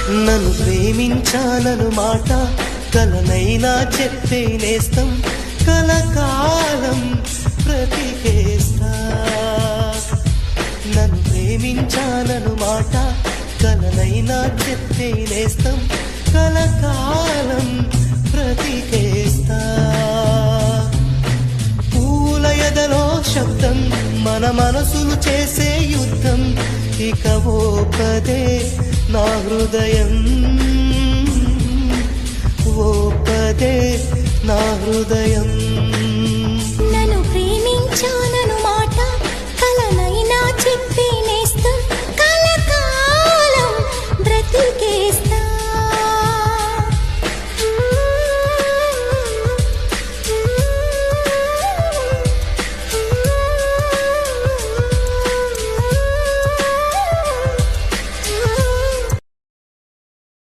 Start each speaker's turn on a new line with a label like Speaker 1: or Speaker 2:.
Speaker 1: నన్ను ప్రేమించాలను మాట కలనైనా చెప్పే నేస్తం కలకాలం బ్రతికేస్తా. నన్ను ప్రేమించాలను మాట కలనైనా చెప్పే నేస్తం కలకాలం బ్రతికేస్తా. పూల ఎదలో శబ్దం మన మనసులు చేసే యుద్ధం ఇక ఓపదే నా హృదయం ఓపదే నా హృదయం.